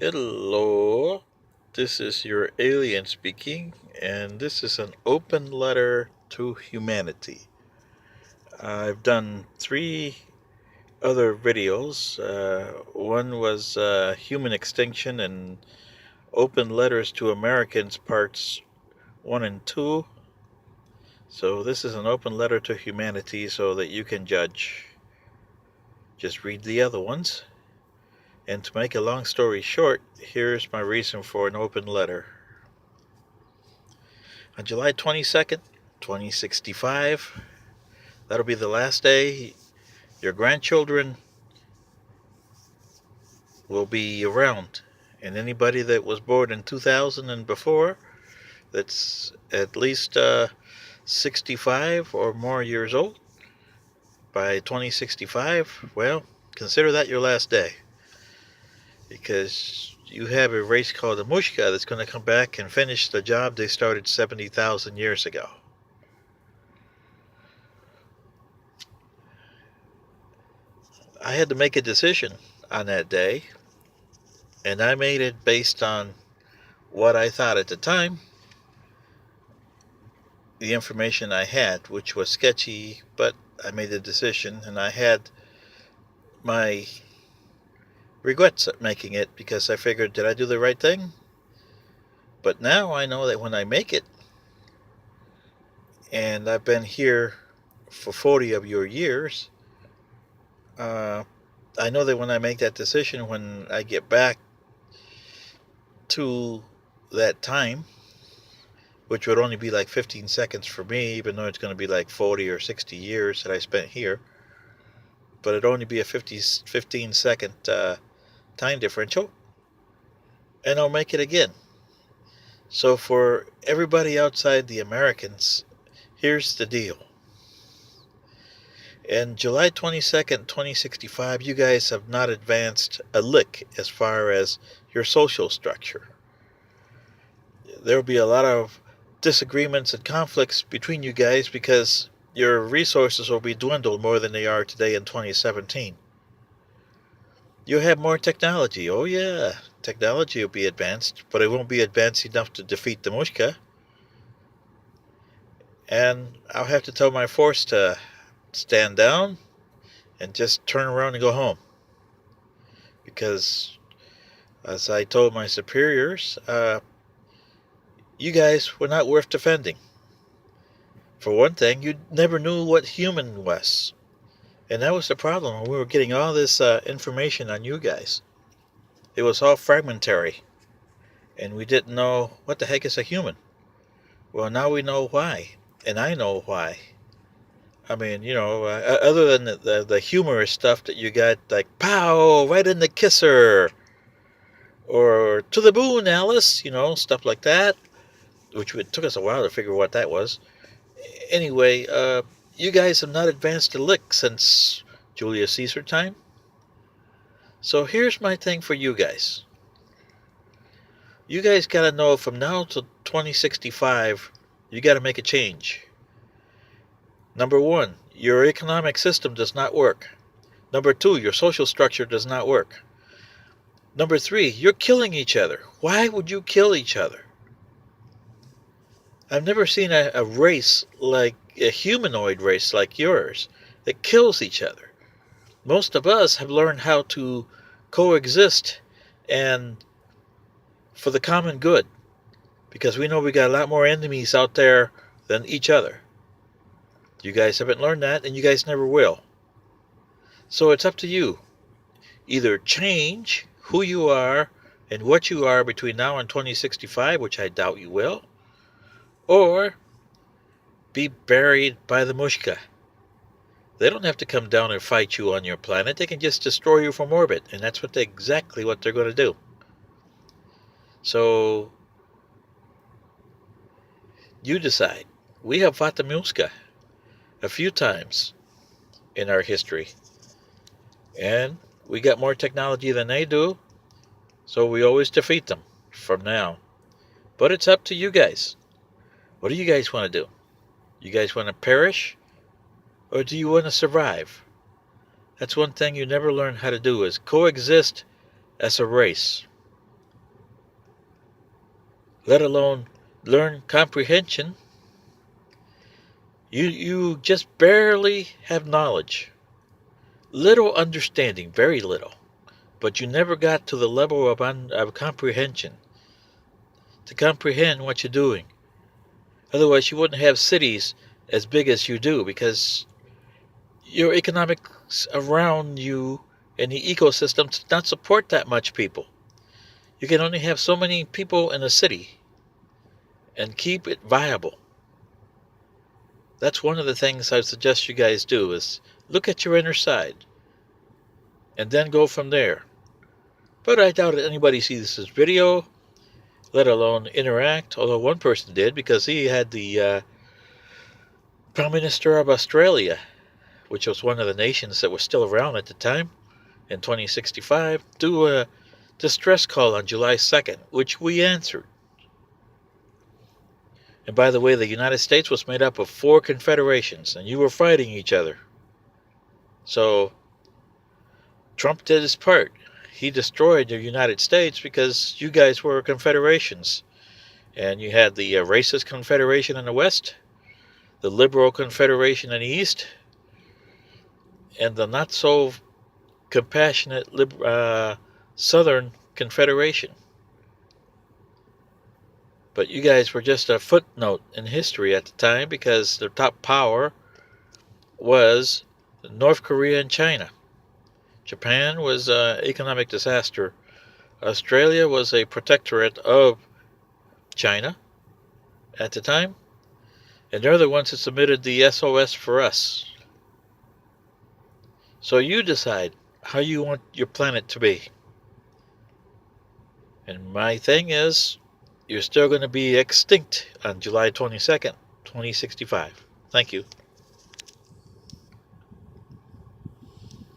Hello, this is your alien speaking, and this is an open letter to humanity. I've done three other videos. One was Human Extinction and Open Letters to Americans, parts 1 and 2. So, this is an open letter to humanity so that you can judge. Just read the other ones. And to make a long story short, here's my reason for an open letter. On July 22nd, 2065, that'll be the last day your grandchildren will be around. And anybody that was born in 2000 and before, that's at least 65 or more years old, by 2065, well, consider that your last day. Because you have a race called the Mushka that's going to come back and finish the job they started 70,000 years ago. I had to make a decision on that day, and I made it based on what I thought at the time, the information I had, which was sketchy, but I made the decision, and I had my regrets at making it because I figured, did I do the right thing? But now I know that when I make it, and I've been here for 40 of your years, I know that when I make that decision, when I get back to that time, which would only be like 15 seconds for me, even though it's going to be like 40 or 60 years that I spent here, but it'd only be a 15-second time differential, and I'll make it again. So for everybody outside the Americans, here's the deal. In July 22nd, 2065, you guys have not advanced a lick as far as your social structure. There will be a lot of disagreements and conflicts between you guys because your resources will be dwindled more than they are today in 2017. You'll have more technology. Oh yeah, technology will be advanced, but it won't be advanced enough to defeat the Mushka. And I'll have to tell my force to stand down and just turn around and go home. Because, as I told my superiors, you guys were not worth defending. For one thing, you never knew what human was. And that was the problem when we were getting all this information on you guys. It was all fragmentary. And we didn't know what the heck is a human. Well, now we know why. And I know why. I mean, other than the humorous stuff that you got, like, pow, right in the kisser. Or to the moon, Alice, stuff like that. Which it took us a while to figure what that was. Anyway, you guys have not advanced a lick since Julius Caesar time. So here's my thing for you guys. You guys gotta know from now to 2065, you gotta make a change. Number one, your economic system does not work. Number two, your social structure does not work. Number three, you're killing each other. Why would you kill each other? I've never seen a race like a humanoid race like yours that kills each other. Most of us have learned how to coexist and for the common good, because we know we got a lot more enemies out there than each other. You guys haven't learned that, and you guys never will. So it's up to you. Either change who you are and what you are between now and 2065, which I doubt you will, or be buried by the Mushka. They don't have to come down and fight you on your planet. They can just destroy you from orbit, and that's exactly what they're going to do. So you decide. We have fought the Mushka a few times in our history, and we got more technology than they do, so we always defeat them from now. But it's up to you guys. What do you guys want to do? You guys want to perish, or do you want to survive? That's one thing you never learn how to do, is coexist as a race. let alone learn comprehension. You just barely have knowledge, little understanding, very little, but you never got to the level of comprehension to comprehend what you're doing. Otherwise, you wouldn't have cities as big as you do because your economics around you and the ecosystem does not support that much people. You can only have so many people in a city and keep it viable. That's one of the things I suggest you guys do is look at your inner side and then go from there. But I doubt anybody sees this video, let alone interact, although one person did because he had the Prime Minister of Australia, which was one of the nations that was still around at the time, in 2065, do a distress call on July 2nd, which we answered. And by the way, the United States was made up of 4 confederations, and you were fighting each other. So Trump did his part. He destroyed the United States because you guys were confederations. And you had the racist confederation in the West, the liberal confederation in the East, and the not so compassionate Southern Confederation. But you guys were just a footnote in history at the time because the top power was North Korea and China. Japan was an economic disaster. Australia was a protectorate of China at the time. And they're the ones that submitted the SOS for us. So you decide how you want your planet to be. And my thing is, you're still going to be extinct on July 22nd, 2065. Thank you.